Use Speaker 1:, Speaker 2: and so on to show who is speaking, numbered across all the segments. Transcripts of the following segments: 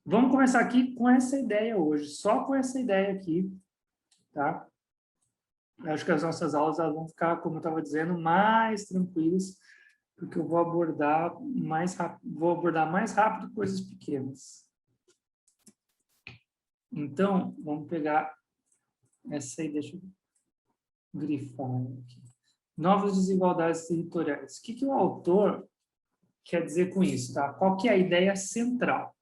Speaker 1: Vamos começar aqui com essa ideia hoje, só com essa ideia aqui, tá? Acho que as nossas aulas elas vão ficar, como eu estava dizendo, mais tranquilas, porque eu vou abordar mais rápido coisas pequenas. Então, vamos pegar essa aí, deixa eu grifar aqui. Novas desigualdades territoriais. O que o autor quer dizer com isso, tá? Qual que é a ideia central?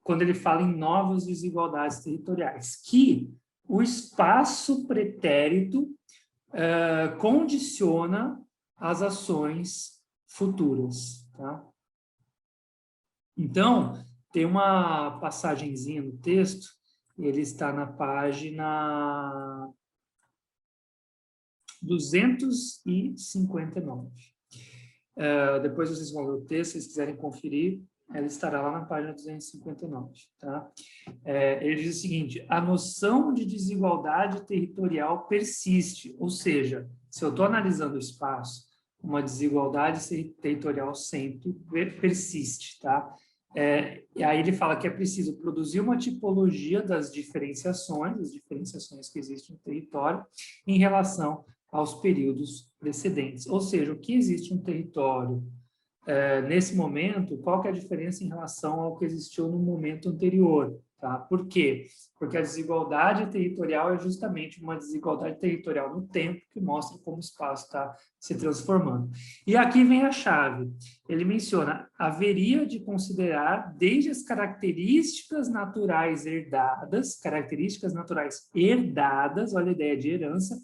Speaker 1: Quando ele fala em novas desigualdades territoriais, que o espaço pretérito condiciona as ações futuras, tá? Então, tem uma passagenzinha no texto, ele está na página 259. Depois vocês vão ver o texto, se vocês quiserem conferir, ela estará lá na página 259, tá? Ele diz o seguinte: a noção de desigualdade territorial persiste, ou seja, se eu estou analisando o espaço, uma desigualdade territorial sempre persiste, tá? E aí ele fala que é preciso produzir uma tipologia das diferenciações, as diferenciações que existem no território, em relação aos períodos precedentes. Ou seja, o que existe no território nesse momento, qual que é a diferença em relação ao que existiu no momento anterior, tá? Por quê? Porque a desigualdade territorial é justamente uma desigualdade territorial no tempo que mostra como o espaço está se transformando. E aqui vem a chave. Ele menciona, haveria de considerar desde as características naturais herdadas, olha a ideia de herança,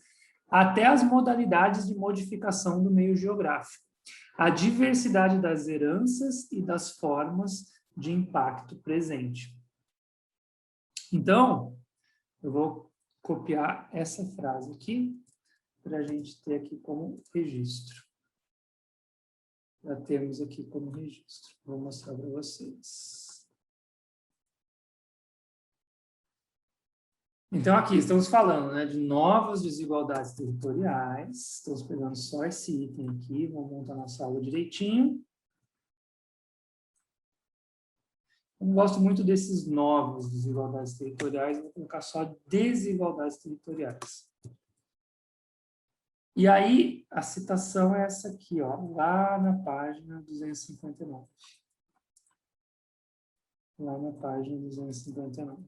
Speaker 1: até as modalidades de modificação do meio geográfico, a diversidade das heranças e das formas de impacto presente. Então, eu vou copiar essa frase aqui, para a gente ter aqui como registro. Já temos aqui como registro. Vou mostrar para vocês. Então, aqui estamos falando, né, de novas desigualdades territoriais. Estamos pegando só esse item aqui, vamos montar nossa aula direitinho. Eu não gosto muito desses novos desigualdades territoriais, vou colocar só desigualdades territoriais. E aí, a citação é essa aqui, ó, lá na página 259. Lá na página 259.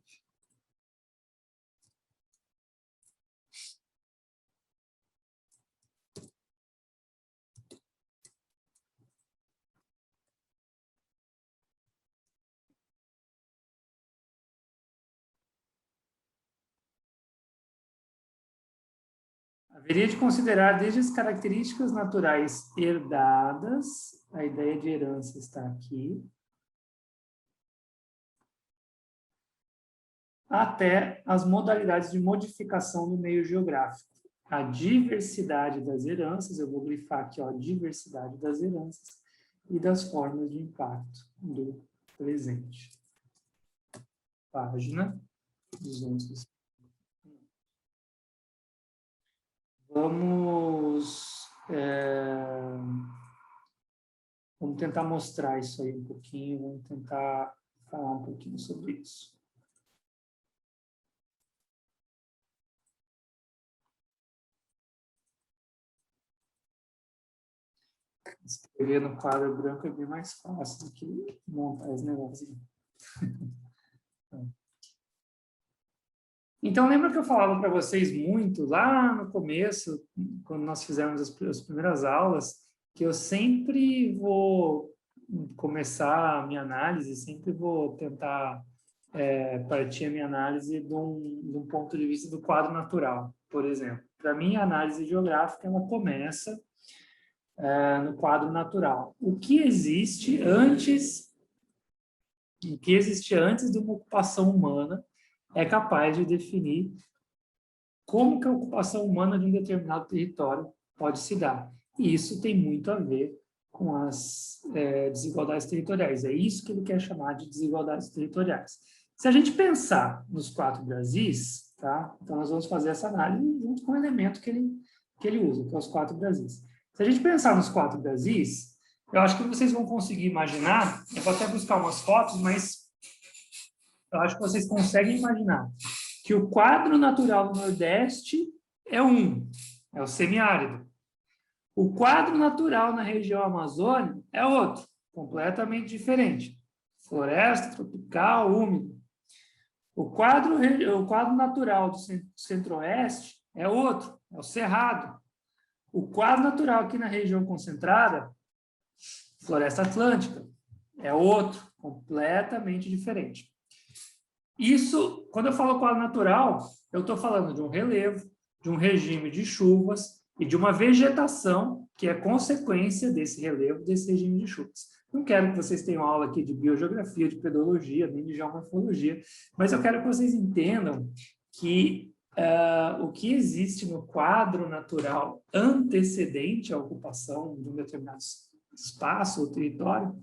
Speaker 1: Haveria de considerar desde as características naturais herdadas, a ideia de herança está aqui, até as modalidades de modificação do meio geográfico. A diversidade das heranças, eu vou grifar aqui, ó, diversidade das heranças e das formas de impacto do presente. Página 200. Vamos tentar mostrar isso aí um pouquinho, vamos tentar falar um pouquinho sobre isso. Escrever no quadro branco é bem mais fácil do que montar esse negócio. Então, lembra que eu falava para vocês muito, lá no começo, quando nós fizemos as primeiras aulas, que eu sempre vou começar a minha análise, sempre vou tentar partir a minha análise de um ponto de vista do quadro natural, por exemplo. Para mim, a análise geográfica ela começa no quadro natural. O que existe antes de uma ocupação humana é capaz de definir como que a ocupação humana de um determinado território pode se dar. E isso tem muito a ver com as desigualdades territoriais. É isso que ele quer chamar de desigualdades territoriais. Se a gente pensar nos 4 Brasis, tá? Então nós vamos fazer essa análise junto com o elemento que ele usa, que é os 4 Brasis. Se a gente pensar nos 4 Brasis, eu acho que vocês vão conseguir imaginar, eu vou até buscar umas fotos, mas eu acho que vocês conseguem imaginar que o quadro natural do Nordeste é o semiárido. O quadro natural na região Amazônica é outro, completamente diferente. Floresta tropical, úmido. O quadro natural do Centro-Oeste é outro, é o Cerrado. O quadro natural aqui na região concentrada, Floresta Atlântica, é outro, completamente diferente. Isso, quando eu falo quadro natural, eu estou falando de um relevo, de um regime de chuvas e de uma vegetação que é consequência desse relevo, desse regime de chuvas. Não quero que vocês tenham aula aqui de biogeografia, de pedologia, nem de geomorfologia, mas eu quero que vocês entendam que o que existe no quadro natural antecedente à ocupação de um determinado espaço ou território,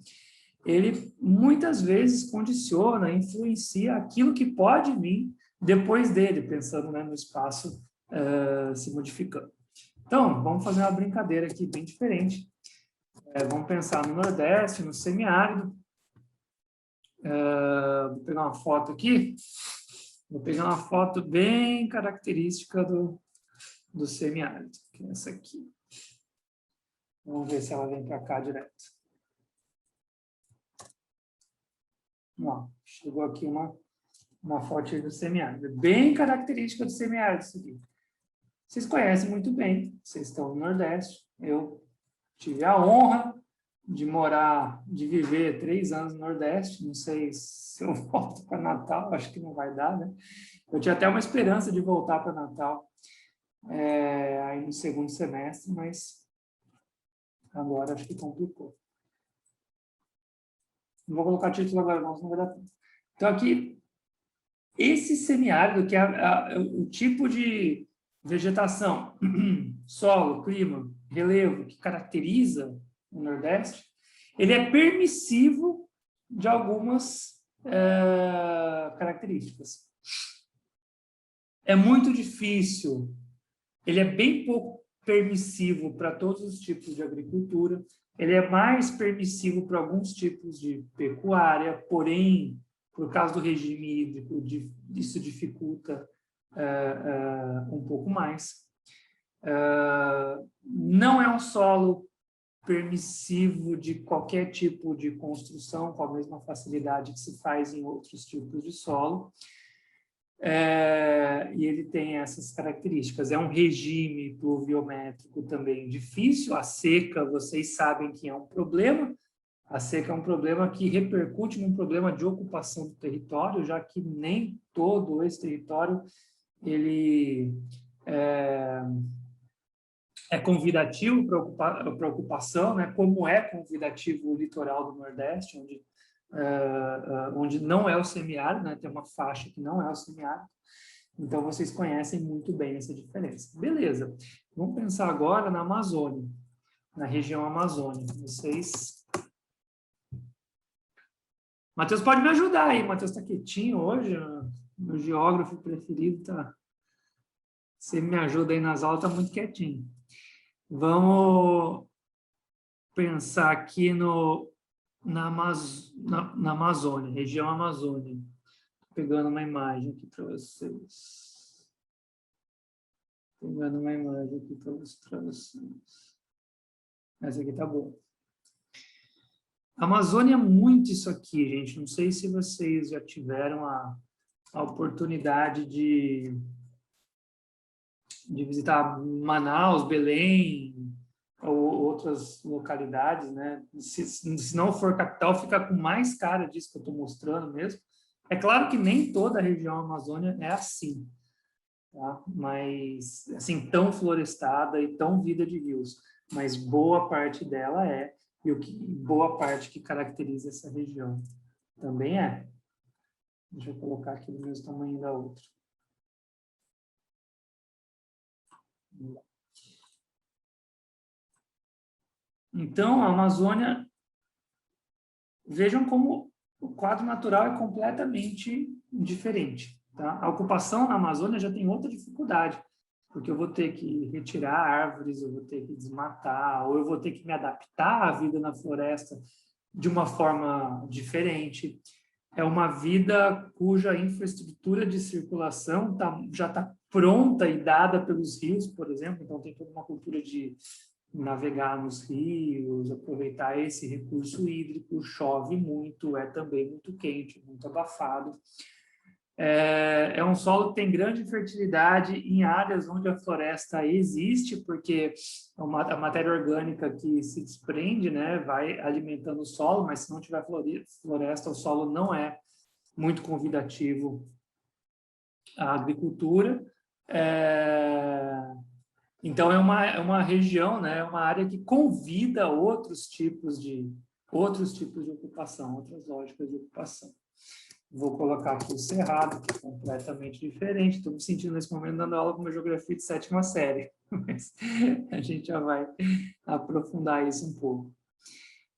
Speaker 1: ele muitas vezes condiciona, influencia aquilo que pode vir depois dele, pensando, né, no espaço se modificando. Então, vamos fazer uma brincadeira aqui bem diferente. Vamos pensar no Nordeste, no semiárido. Vou pegar uma foto aqui. Vou pegar uma foto bem característica do semiárido, que é essa aqui. Vamos ver se ela vem para cá direto. Ó, chegou aqui uma foto do semiárido. Bem característica do semiárido isso aqui. Vocês conhecem muito bem, vocês estão no Nordeste. Eu tive a honra de viver 3 anos no Nordeste. Não sei se eu volto para Natal, acho que não vai dar, né? Eu tinha até uma esperança de voltar para Natal aí no segundo semestre, mas agora acho que complicou. Não vou colocar título agora, não vai dar tempo. Então, aqui, esse semiárido, que é o tipo de vegetação, solo, clima, relevo, que caracteriza o Nordeste, ele é permissivo de algumas características. É muito difícil, ele é bem pouco permissivo para todos os tipos de agricultura, ele é mais permissivo para alguns tipos de pecuária, porém, por causa do regime hídrico, isso dificulta um pouco mais. Não é um solo permissivo de qualquer tipo de construção, com a mesma facilidade que se faz em outros tipos de solo. E ele tem essas características. É um regime pluviométrico também difícil. A seca, vocês sabem que é um problema. A seca é um problema que repercute num problema de ocupação do território, já que nem todo esse território ele é convidativo para ocupação, né? Como é convidativo o litoral do Nordeste, onde não é o semiárido, né? Tem uma faixa que não é o semiárido. Então, vocês conhecem muito bem essa diferença. Beleza. Vamos pensar agora na Amazônia, na região Amazônia. Vocês... Matheus pode me ajudar aí. Matheus está quietinho hoje. Meu geógrafo preferido está... Você me ajuda aí nas aulas, está muito quietinho. Vamos pensar aqui na Amazônia, região Amazônia. Estou pegando uma imagem aqui para vocês. Pegando uma imagem aqui para vocês. Essa aqui tá boa. A Amazônia é muito isso aqui, gente. Não sei se vocês já tiveram a oportunidade de visitar Manaus, Belém, ou outras localidades, né? Se não for capital, fica com mais cara disso que eu estou mostrando mesmo. É claro que nem toda a região Amazônia é assim, tá? Mas, assim, tão florestada e tão vida de rios. Mas boa parte dela é, e boa parte que caracteriza essa região também é. Deixa eu colocar aqui do mesmo tamanho da outra. Então, a Amazônia, vejam como o quadro natural é completamente diferente. Tá? A ocupação na Amazônia já tem outra dificuldade, porque eu vou ter que retirar árvores, eu vou ter que desmatar, ou eu vou ter que me adaptar à vida na floresta de uma forma diferente. é uma vida cuja infraestrutura de circulação já está pronta e dada pelos rios, por exemplo, então tem toda uma cultura de navegar nos rios, aproveitar esse recurso hídrico, chove muito, é também muito quente, muito abafado. É um solo que tem grande fertilidade em áreas onde a floresta existe, porque a matéria orgânica que se desprende, né, vai alimentando o solo, mas se não tiver floresta, o solo não é muito convidativo à agricultura. Então, é uma região, né, uma área que convida outros tipos de ocupação, outras lógicas de ocupação. Vou colocar aqui o Cerrado, que é completamente diferente. Estou me sentindo nesse momento dando aula com uma geografia de 7ª série, mas a gente já vai aprofundar isso um pouco.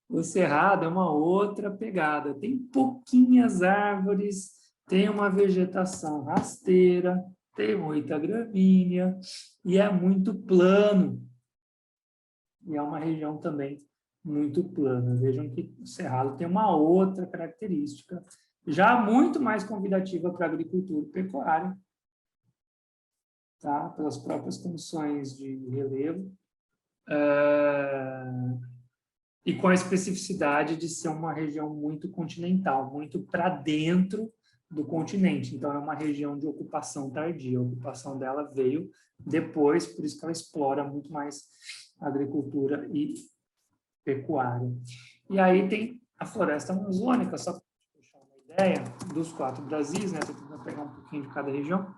Speaker 1: O Cerrado é uma outra pegada. Tem pouquinhas árvores, tem uma vegetação rasteira, tem muita gramínea e é muito plano. E é uma região também muito plana. Vejam que o Cerrado tem uma outra característica, já muito mais convidativa para a agricultura e pecuária, tá? Pelas próprias condições de relevo, e com a especificidade de ser uma região muito continental, muito para dentro do continente. Então, é uma região de ocupação tardia. A ocupação dela veio depois, por isso que ela explora muito mais agricultura e pecuária. E aí tem a floresta amazônica, só para deixar uma ideia dos 4 Brasis, né? Estou tentando pegar um pouquinho de cada região,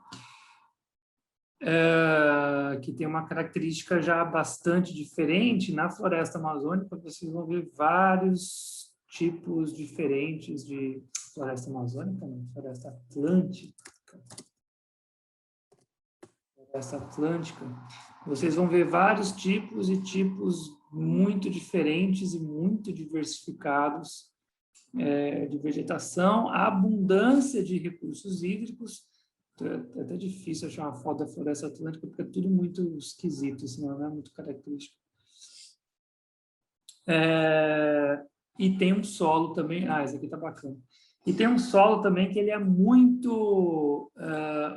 Speaker 1: que tem uma característica já bastante diferente. Na floresta amazônica, vocês vão ver vários tipos diferentes de floresta amazônica, não, floresta atlântica. Floresta atlântica. Vocês vão ver vários tipos e tipos muito diferentes e muito diversificados de vegetação, a abundância de recursos hídricos. É até difícil achar uma foto da floresta atlântica, porque é tudo muito esquisito, senão não é muito característico. E tem um solo também, esse aqui tá bacana. E tem um solo também que ele é muito,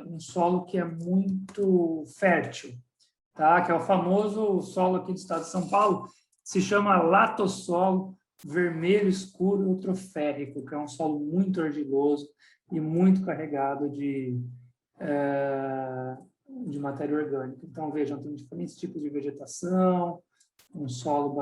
Speaker 1: um solo que é muito fértil, tá? Que é o famoso solo aqui do estado de São Paulo, se chama latossolo vermelho escuro eutroférrico, que é um solo muito argiloso e muito carregado de matéria orgânica. Então, vejam, tem diferentes tipos de vegetação, um solo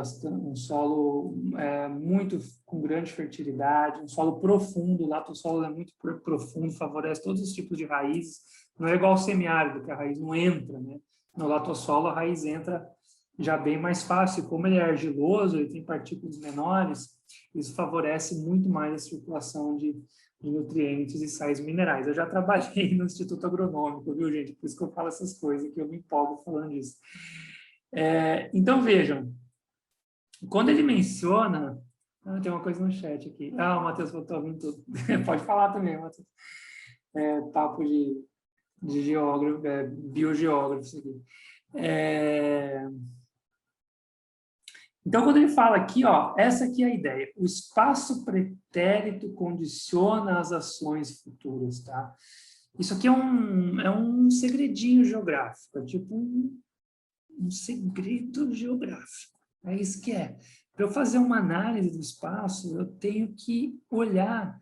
Speaker 1: muito com grande fertilidade, um solo profundo. O latossolo é muito profundo, favorece todos os tipos de raízes. Não é igual ao semiárido, que a raiz não entra, né? No latossolo, a raiz entra já bem mais fácil. Como ele é argiloso, ele tem partículas menores, isso favorece muito mais a circulação de nutrientes e sais minerais. Eu já trabalhei no Instituto Agronômico, viu, gente? Por isso que eu falo essas coisas, que eu me empolgo falando disso. Então, vejam, quando ele menciona... tem uma coisa no chat aqui. O Matheus botou vindo tudo. Pode falar também, Matheus. Papo de geógrafo, biogeógrafo, isso aqui. Então, quando ele fala aqui, essa aqui é a ideia. O espaço pretérito condiciona as ações futuras, tá? Isso aqui é um segredinho geográfico, é tipo um segredo geográfico. É isso que é. Para eu fazer uma análise do espaço, eu tenho que olhar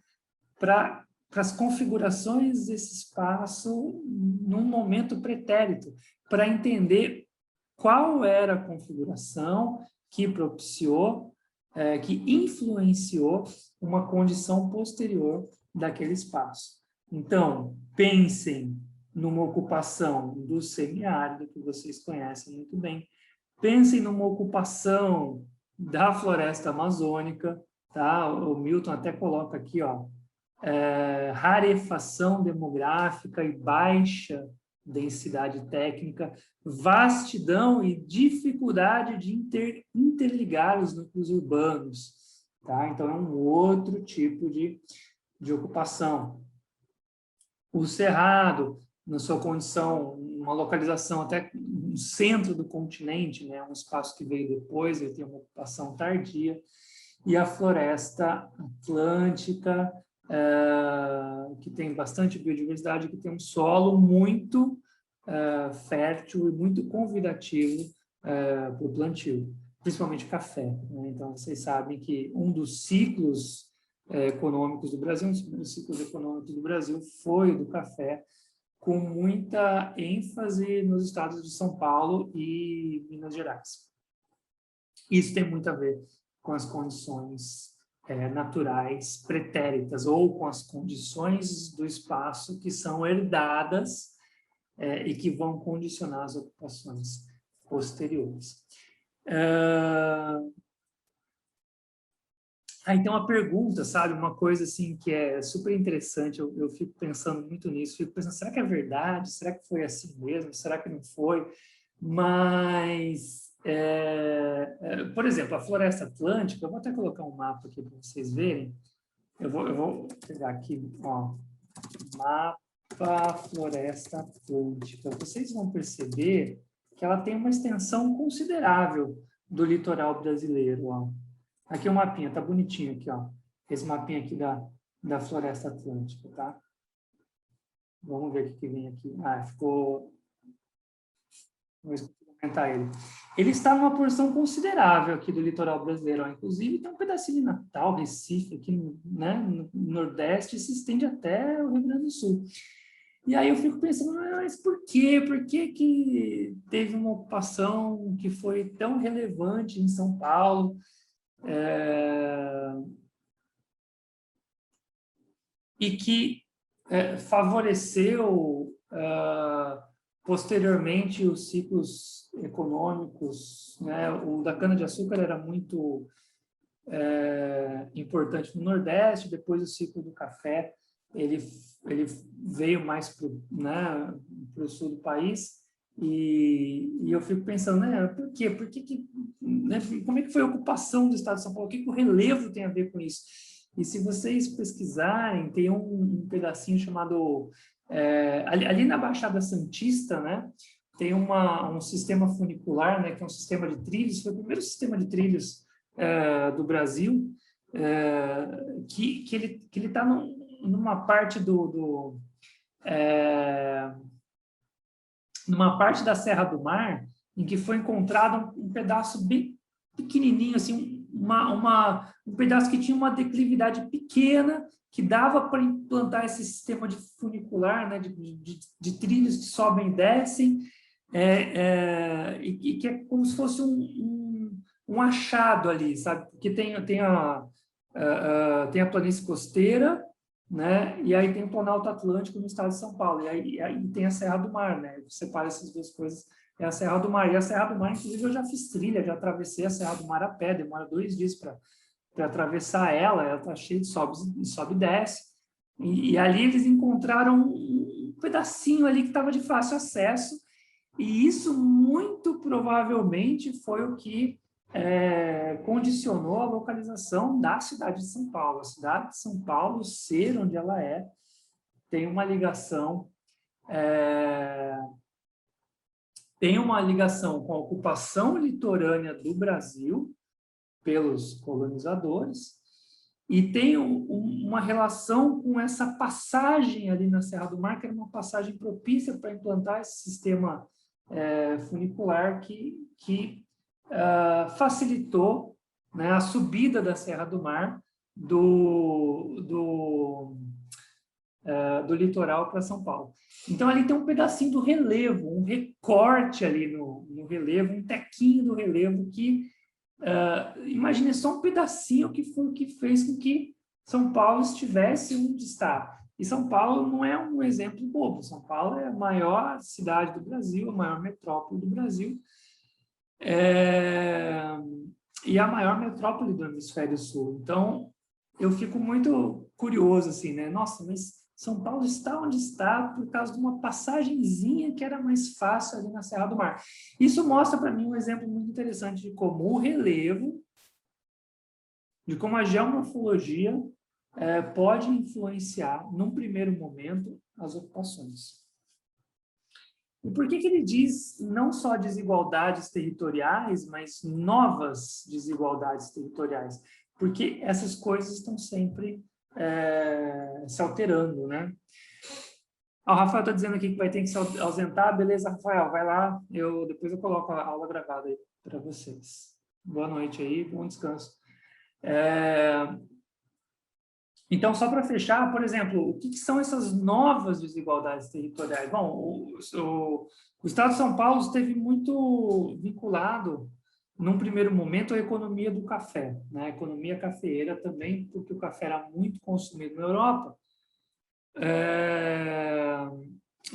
Speaker 1: para as configurações desse espaço num momento pretérito, para entender qual era a configuração que propiciou, que influenciou uma condição posterior daquele espaço. Então, pensem numa ocupação do semiárido, que vocês conhecem muito bem. Pensem numa ocupação da floresta amazônica, tá? O Milton até coloca aqui, rarefação demográfica e baixa densidade técnica, vastidão e dificuldade de interligar os núcleos urbanos, tá? Então, é um outro tipo de ocupação. O Cerrado, na sua condição, uma localização até no centro do continente, né? Um espaço que veio depois, ele tem uma ocupação tardia. E a floresta atlântica, que tem bastante biodiversidade, que tem um solo muito fértil e muito convidativo para o plantio, principalmente café, né? Então, vocês sabem que um dos ciclos econômicos do Brasil, um dos primeiros ciclos econômicos do Brasil foi o do café, com muita ênfase nos estados de São Paulo e Minas Gerais. Isso tem muito a ver com as condições naturais pretéritas ou com as condições do espaço que são herdadas e que vão condicionar as ocupações posteriores. Aí tem uma pergunta, sabe? Uma coisa assim que é super interessante, eu fico pensando muito nisso, fico pensando, será que é verdade? Será que foi assim mesmo? Será que não foi? Mas, por exemplo, a Floresta Atlântica, eu vou até colocar um mapa aqui para vocês verem, eu vou pegar aqui, ó, mapa Floresta Atlântica, vocês vão perceber que ela tem uma extensão considerável do litoral brasileiro, ó. Aqui é um mapinha, tá bonitinho aqui, ó. Esse mapinha aqui da Floresta Atlântica, tá? Vamos ver o que vem aqui. Ficou... Vou comentar ele. Ele está numa porção considerável aqui do litoral brasileiro, ó. Inclusive tem um pedacinho de Natal, Recife, aqui, né, no Nordeste, e se estende até o Rio Grande do Sul. E aí eu fico pensando, mas por quê? Por que que teve uma ocupação que foi tão relevante em São Paulo? E que favoreceu posteriormente os ciclos econômicos, né? O da cana-de-açúcar era muito importante no Nordeste, depois o ciclo do café, ele veio mais para o sul do país, e eu fico pensando, né, por quê? Né, como é que foi a ocupação do estado de São Paulo? O que o relevo tem a ver com isso? E se vocês pesquisarem, tem um pedacinho chamado... ali na Baixada Santista, né, tem um sistema funicular, né, que é um sistema de trilhos, foi o primeiro sistema de trilhos do Brasil, que ele está numa parte numa parte da Serra do Mar, em que foi encontrado um pedaço bem pequenininho, assim, um pedaço que tinha uma declividade pequena, que dava para implantar esse sistema de funicular, né, de trilhos que sobem e descem, e que é como se fosse um achado ali, sabe? Porque tem a planície costeira, né? E aí tem o Planalto Atlântico no estado de São Paulo, e aí tem a Serra do Mar, né? Separa essas duas coisas, é a Serra do Mar. E a Serra do Mar, inclusive, eu já fiz trilha, já atravessei a Serra do Mar a pé, demora 2 dias para atravessar ela está cheia de sobe e desce. E ali eles encontraram um pedacinho ali que estava de fácil acesso, e isso muito provavelmente foi o que condicionou a localização da cidade de São Paulo. A cidade de São Paulo, ser onde ela tem uma ligação com a ocupação litorânea do Brasil pelos colonizadores, e tem uma relação com essa passagem ali na Serra do Mar, que era uma passagem propícia para implantar esse sistema funicular que facilitou, né, a subida da Serra do Mar do litoral para São Paulo. Então, ali tem um pedacinho do relevo, um recorte ali no relevo, um tequinho do relevo que, imagine só um pedacinho que foi o que fez com que São Paulo estivesse onde está. E São Paulo não é um exemplo bobo. São Paulo é a maior cidade do Brasil, a maior metrópole do Brasil, e a maior metrópole do Hemisfério Sul. Então, eu fico muito curioso, assim, né? Nossa, mas São Paulo está onde está por causa de uma passagenzinha que era mais fácil ali na Serra do Mar. Isso mostra para mim um exemplo muito interessante de como o relevo, de como a geomorfologia pode influenciar, num primeiro momento, as ocupações. E por que ele diz não só desigualdades territoriais, mas novas desigualdades territoriais? Porque essas coisas estão sempre se alterando, né? O Rafael está dizendo aqui que vai ter que se ausentar. Beleza, Rafael, vai lá. Depois eu coloco a aula gravada aí para vocês. Boa noite aí, bom descanso. Então, só para fechar, por exemplo, o que são essas novas desigualdades territoriais? Bom, o Estado de São Paulo esteve muito vinculado, num primeiro momento, à economia do café, né? A economia cafeeira também, porque o café era muito consumido na Europa.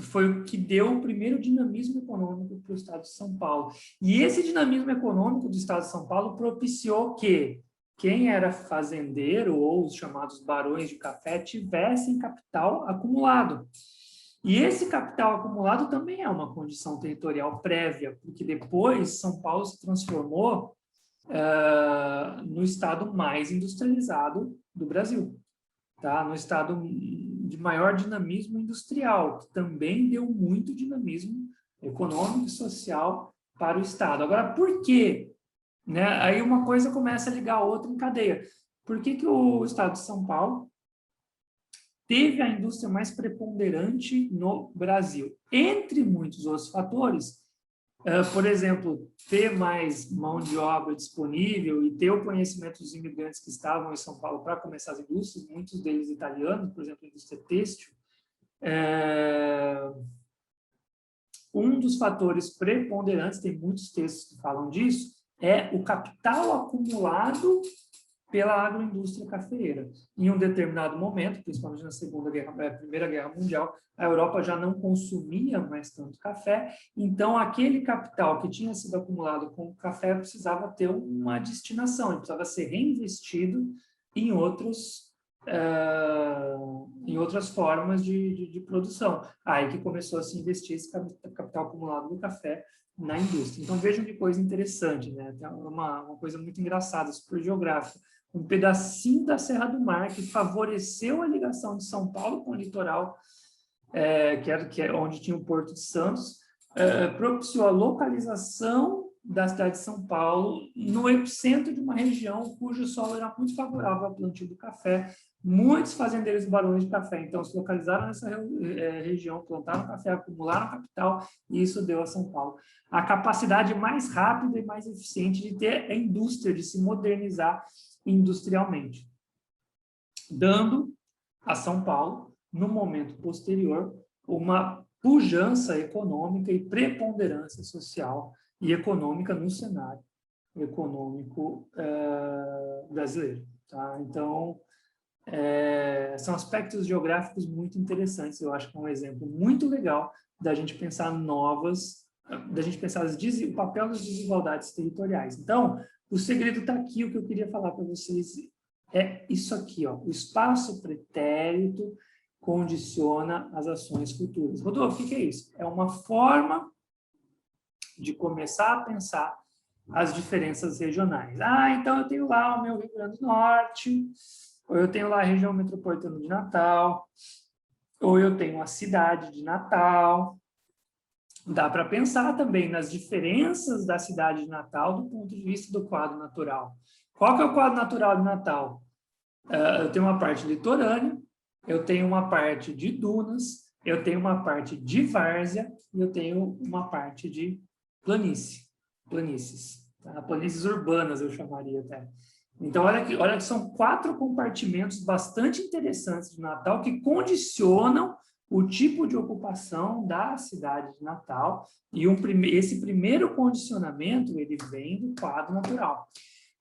Speaker 1: Foi o que deu o primeiro dinamismo econômico para o Estado de São Paulo. E esse dinamismo econômico do Estado de São Paulo propiciou que quem era fazendeiro ou os chamados barões de café tivessem capital acumulado. E esse capital acumulado também é uma condição territorial prévia, porque depois São Paulo se transformou no estado mais industrializado do Brasil, tá? No estado de maior dinamismo industrial, que também deu muito dinamismo econômico e social para o estado. Agora, por quê? Né? Aí uma coisa começa a ligar a outra em cadeia. Por que o estado de São Paulo teve a indústria mais preponderante no Brasil? Entre muitos outros fatores, por exemplo, ter mais mão de obra disponível e ter o conhecimento dos imigrantes que estavam em São Paulo para começar as indústrias, muitos deles italianos, por exemplo, a indústria têxtil. Um dos fatores preponderantes, tem muitos textos que falam disso, é o capital acumulado pela agroindústria cafeeira. Em um determinado momento, principalmente na Primeira Guerra Mundial, a Europa já não consumia mais tanto café, então aquele capital que tinha sido acumulado com o café precisava ter uma destinação, ele precisava ser reinvestido em outras formas de produção. Aí que começou a se investir esse capital acumulado no café na indústria. Então vejam que coisa interessante, né? Tem uma coisa muito engraçada, super geográfica. Um pedacinho da Serra do Mar que favoreceu a ligação de São Paulo com o litoral, que é onde tinha o Porto de Santos, propiciou a localização da cidade de São Paulo no epicentro de uma região cujo solo era muito favorável ao plantio do café. Muitos fazendeiros e barões de café, então, se localizaram nessa região, plantaram café, acumularam capital, e isso deu a São Paulo a capacidade mais rápida e mais eficiente de ter a indústria, de se modernizar industrialmente, dando a São Paulo, no momento posterior, uma pujança econômica e preponderância social e econômica no cenário econômico brasileiro. Tá? Então, são aspectos geográficos muito interessantes. Eu acho que é um exemplo muito legal da gente pensar o papel das desigualdades territoriais. Então, o segredo está aqui, o que eu queria falar para vocês é isso aqui, ó, o espaço pretérito condiciona as ações futuras. Rodolfo, o que é isso? É uma forma de começar a pensar as diferenças regionais. Então eu tenho lá o meu Rio Grande do Norte, ou eu tenho lá a região metropolitana de Natal, ou eu tenho a cidade de Natal. Dá para pensar também nas diferenças da cidade de Natal do ponto de vista do quadro natural. Qual que é o quadro natural de Natal? Eu tenho uma parte litorânea, eu tenho uma parte de dunas, eu tenho uma parte de várzea e eu tenho uma parte de planícies. Tá? Planícies urbanas, eu chamaria até. Então, olha que são 4 compartimentos bastante interessantes de Natal que condicionam o tipo de ocupação da cidade de Natal, e esse primeiro condicionamento ele vem do quadro natural.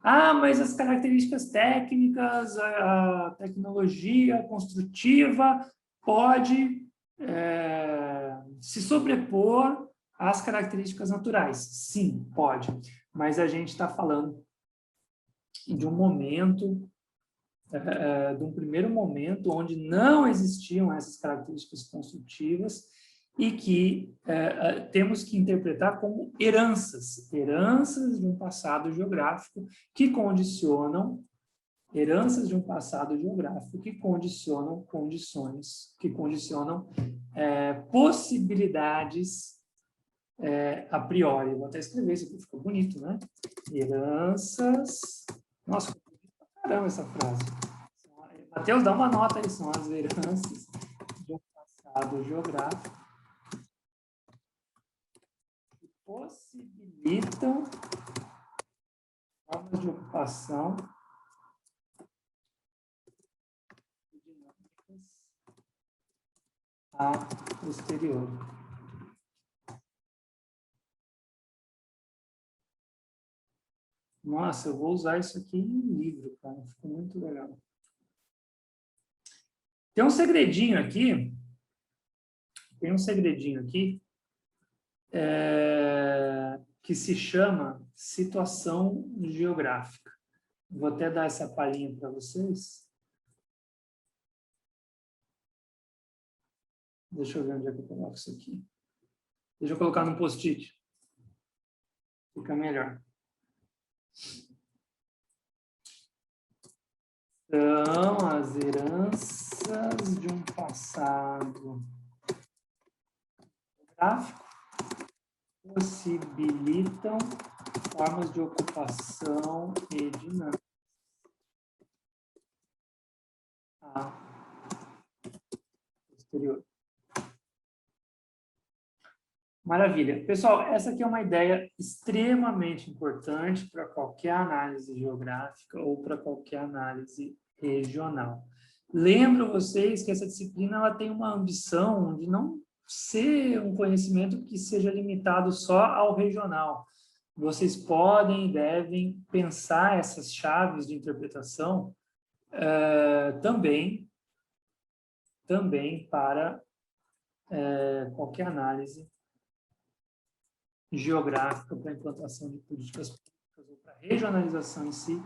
Speaker 1: Mas as características técnicas, a tecnologia construtiva pode se sobrepor às características naturais. Sim, pode, mas a gente está falando de um momento, de um primeiro momento onde não existiam essas características construtivas e que temos que interpretar como heranças de um passado geográfico que condicionam condições, que condicionam possibilidades a priori. Vou até escrever isso aqui, ficou bonito, né? Heranças... Nossa, caramba essa frase. Matheus, dá uma nota aí, são as heranças de um passado geográfico que possibilitam formas de ocupação e dinâmicas a posteriori. Nossa, eu vou usar isso aqui em livro, cara. Ficou muito legal. Tem um segredinho aqui. Que se chama situação geográfica. Vou até dar essa palhinha para vocês. Deixa eu ver onde é que eu coloco isso aqui. Deixa eu colocar no post-it. Fica melhor. São as heranças de um passado geográfico que possibilitam formas de ocupação e dinâmica a posterior. Maravilha. Pessoal, essa aqui é uma ideia extremamente importante para qualquer análise geográfica ou para qualquer análise regional. Lembro vocês que essa disciplina ela tem uma ambição de não ser um conhecimento que seja limitado só ao regional. Vocês podem e devem pensar essas chaves de interpretação também para qualquer análise geográfica para a implantação de políticas públicas ou para a regionalização em si,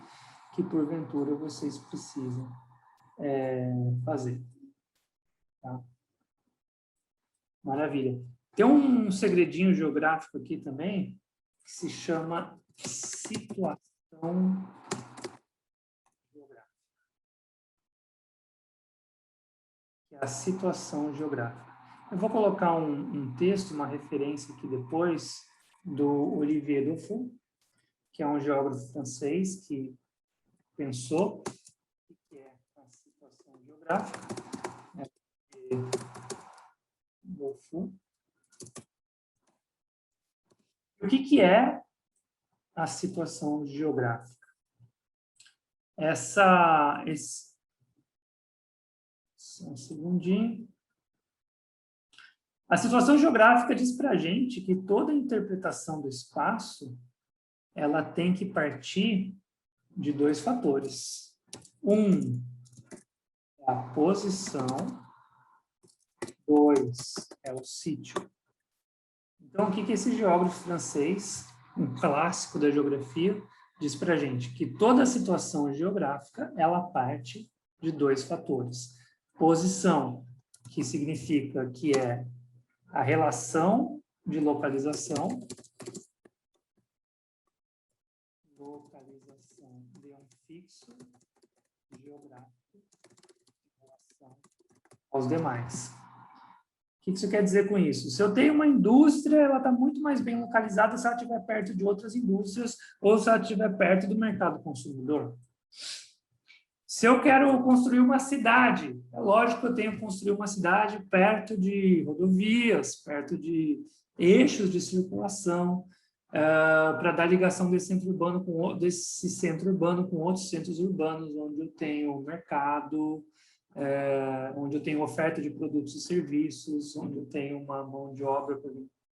Speaker 1: que porventura vocês precisam fazer. Tá? Maravilha. Tem um segredinho geográfico aqui também, que se chama situação geográfica. Que é a situação geográfica. Eu vou colocar um texto, uma referência aqui depois, do Olivier Dufour, que é um geógrafo francês que pensou o que é a situação geográfica. Dufour. O que é a situação geográfica? Um segundinho. A situação geográfica diz para a gente que toda interpretação do espaço ela tem que partir de dois fatores. Um é a posição, dois é o sítio. Então, o que esse geógrafo francês, um clássico da geografia, diz para a gente? Que toda situação geográfica ela parte de dois fatores. Posição, que significa que é a relação de localização de um fixo geográfico em relação aos demais. O que isso quer dizer com isso? Se eu tenho uma indústria, ela está muito mais bem localizada se ela estiver perto de outras indústrias ou se ela estiver perto do mercado consumidor. Se eu quero construir uma cidade, é lógico que eu tenho que construir uma cidade perto de rodovias, perto de eixos de circulação, para dar ligação desse centro urbano com outros centros urbanos, onde eu tenho mercado, onde eu tenho oferta de produtos e serviços, onde eu tenho uma mão de obra para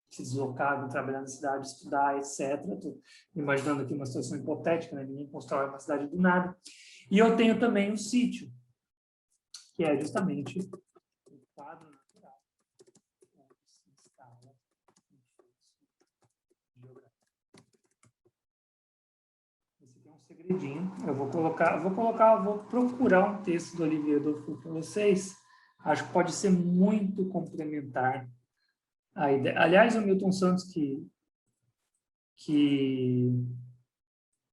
Speaker 1: se deslocar, trabalhar na cidade, estudar, etc. Estou imaginando aqui uma situação hipotética, né? Ninguém constrói uma cidade do nada. E eu tenho também um sítio, que é justamente o quadro natural onde se instala um fluxo geográfico. Esse aqui é um segredinho. Eu vou procurar um texto do Olivier Dufour para vocês. Acho que pode ser muito complementar a ideia. Aliás, o Milton Santos, que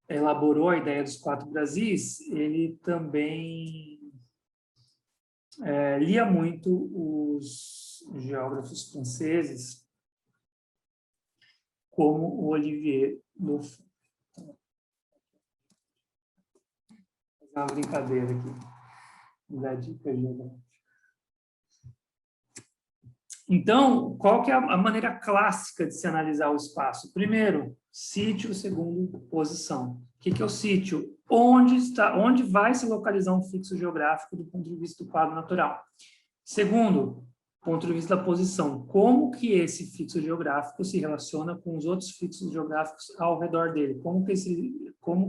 Speaker 1: elaborou a ideia dos 4 Brasis, ele também lia muito os geógrafos franceses, como o Olivier Dufour. Vou fazer uma brincadeira aqui. da dica geográfica. Então, qual que é a maneira clássica de se analisar o espaço? Primeiro, sítio, segundo, posição. O que é o sítio? Onde vai se localizar um fixo geográfico do ponto de vista do quadro natural? Segundo, ponto de vista da posição. Como que esse fixo geográfico se relaciona com os outros fixos geográficos ao redor dele? Como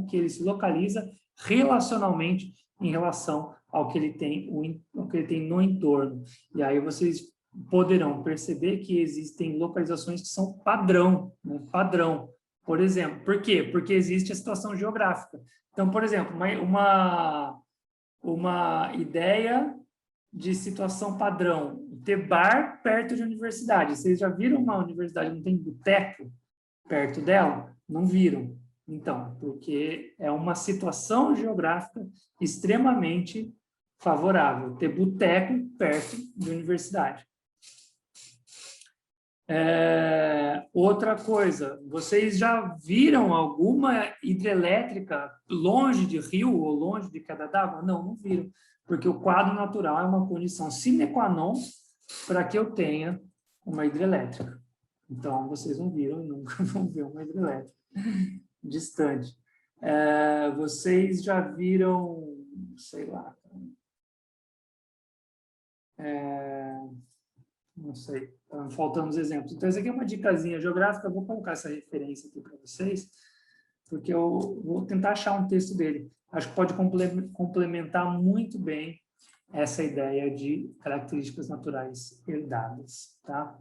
Speaker 1: que ele se localiza relacionalmente em relação ao que ele tem no entorno? E aí vocês poderão perceber que existem localizações que são padrão, né? Padrão. Por exemplo, por quê? Porque existe a situação geográfica. Então, por exemplo, uma ideia de situação padrão, ter bar perto de universidade. Vocês já viram uma universidade que não tem boteco perto dela? Não viram. Então, porque é uma situação geográfica extremamente favorável, ter boteco perto de universidade. Outra coisa, vocês já viram alguma hidrelétrica longe de rio ou longe de queda d'água? Não viram, porque o quadro natural é uma condição sine qua non para que eu tenha uma hidrelétrica. Então, vocês não viram e nunca vão ver uma hidrelétrica distante. Vocês já viram, sei lá, não sei, estão faltando os exemplos. Então, essa aqui é uma dicasinha geográfica, eu vou colocar essa referência aqui para vocês, porque eu vou tentar achar um texto dele. Acho que pode complementar muito bem essa ideia de características naturais herdadas. Tá?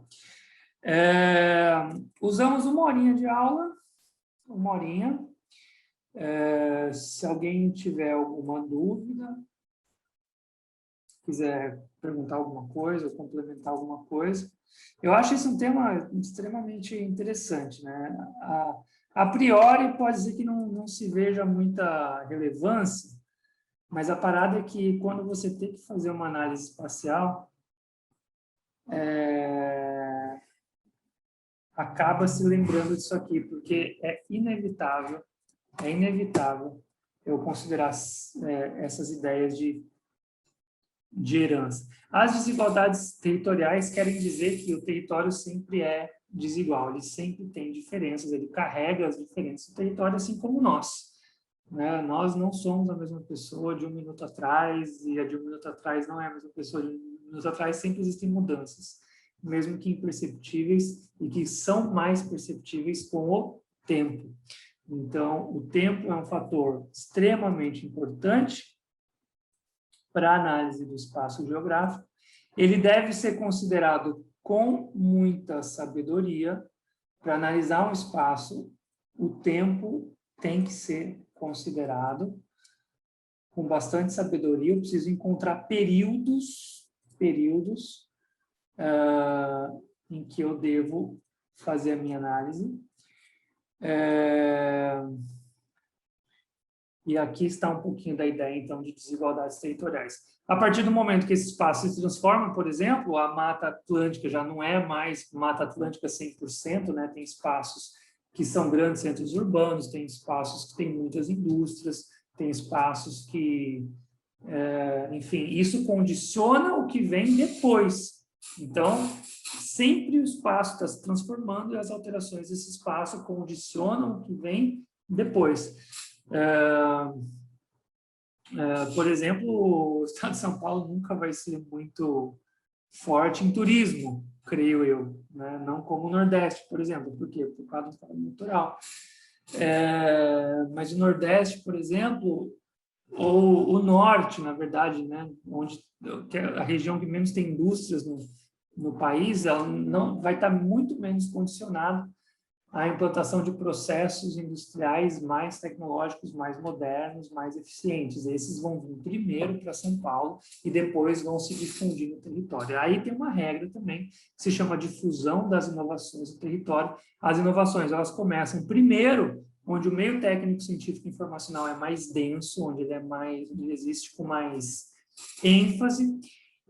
Speaker 1: Usamos 1 horinha de aula, 1 horinha. Se alguém tiver alguma dúvida, quiser perguntar alguma coisa ou complementar alguma coisa. Eu acho isso um tema extremamente interessante, né? A priori, pode ser que não se veja muita relevância, mas a parada é que quando você tem que fazer uma análise espacial, acaba se lembrando disso aqui, porque é inevitável eu considerar essas ideias de herança. As desigualdades territoriais querem dizer que o território sempre é desigual, ele sempre tem diferenças, ele carrega as diferenças do território, assim como nós. Né? Nós não somos a mesma pessoa de 1 minuto atrás, e a de 1 minuto atrás não é a mesma pessoa de 1 minuto atrás, sempre existem mudanças, mesmo que imperceptíveis, e que são mais perceptíveis com o tempo. Então, o tempo é um fator extremamente importante para a análise do espaço geográfico. Ele deve ser considerado com muita sabedoria. Para analisar um espaço, o tempo tem que ser considerado com bastante sabedoria. Eu preciso encontrar períodos em que eu devo fazer a minha análise. E aqui está um pouquinho da ideia, então, de desigualdades territoriais. A partir do momento que esse espaço se transforma, por exemplo, a Mata Atlântica já não é mais Mata Atlântica 100%, né? Tem espaços que são grandes centros urbanos, tem espaços que têm muitas indústrias, tem espaços que... enfim, isso condiciona o que vem depois. Então, sempre o espaço está se transformando e as alterações desse espaço condicionam o que vem depois. Por exemplo, o estado de São Paulo nunca vai ser muito forte em turismo, creio eu, né? Não como o Nordeste, por exemplo. Por quê? Por causa do estado natural. Mas o Nordeste, por exemplo, ou o Norte, na verdade, né? Que é a região que menos tem indústrias no país, ela não vai estar muito menos condicionada à implantação de processos industriais mais tecnológicos, mais modernos, mais eficientes. Esses vão vir primeiro para São Paulo e depois vão se difundir no território. Aí tem uma regra também, que se chama difusão das inovações no território. As inovações, elas começam primeiro onde o meio técnico, científico e informacional é mais denso, onde ele existe com mais ênfase,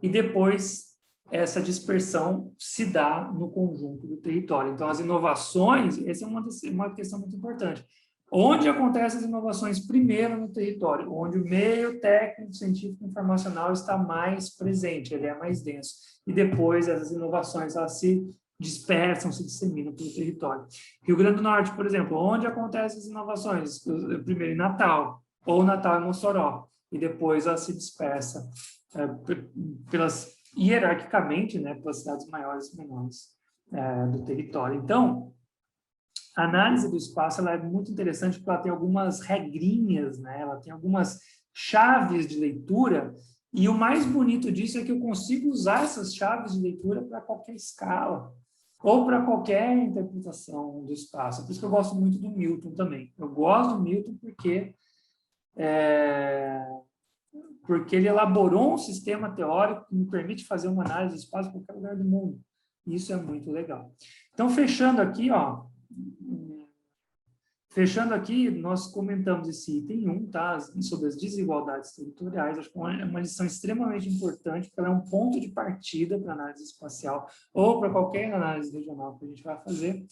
Speaker 1: e depois essa dispersão se dá no conjunto do território. Então, as inovações, essa é uma questão muito importante. Onde acontecem as inovações? Primeiro no território, onde o meio técnico, científico, informacional está mais presente, ele é mais denso. E depois essas inovações elas se dispersam, se disseminam pelo território. Rio Grande do Norte, por exemplo, onde acontecem as inovações? Primeiro em Natal, ou Natal e Mossoró, e depois ela se dispersa hierarquicamente, né, pelas cidades maiores e menores do território. Então, a análise do espaço ela é muito interessante porque ela tem algumas regrinhas, né? Ela tem algumas chaves de leitura, e o mais bonito disso é que eu consigo usar essas chaves de leitura para qualquer escala, ou para qualquer interpretação do espaço. Por isso que eu gosto muito do Milton também. Eu gosto do Milton porque ele elaborou um sistema teórico que me permite fazer uma análise do espaço em qualquer lugar do mundo. Isso é muito legal. Então, fechando aqui, nós comentamos esse item 1, tá? Sobre as desigualdades territoriais. Acho que é uma lição extremamente importante, porque ela é um ponto de partida para a análise espacial ou para qualquer análise regional que a gente vai fazer.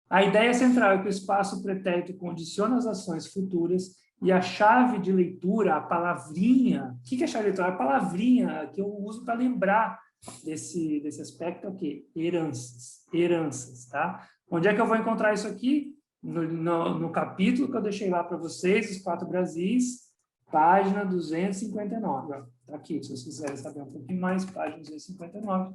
Speaker 1: A ideia central é que o espaço pretérito condiciona as ações futuras e a chave de leitura, a palavrinha, o que é a chave de leitura? A palavrinha que eu uso para lembrar desse aspecto é o quê? Heranças, tá? Onde é que eu vou encontrar isso aqui? No capítulo que eu deixei lá para vocês, os 4 Brasis, página 259. Está aqui, se vocês quiserem saber um pouquinho mais, página 259.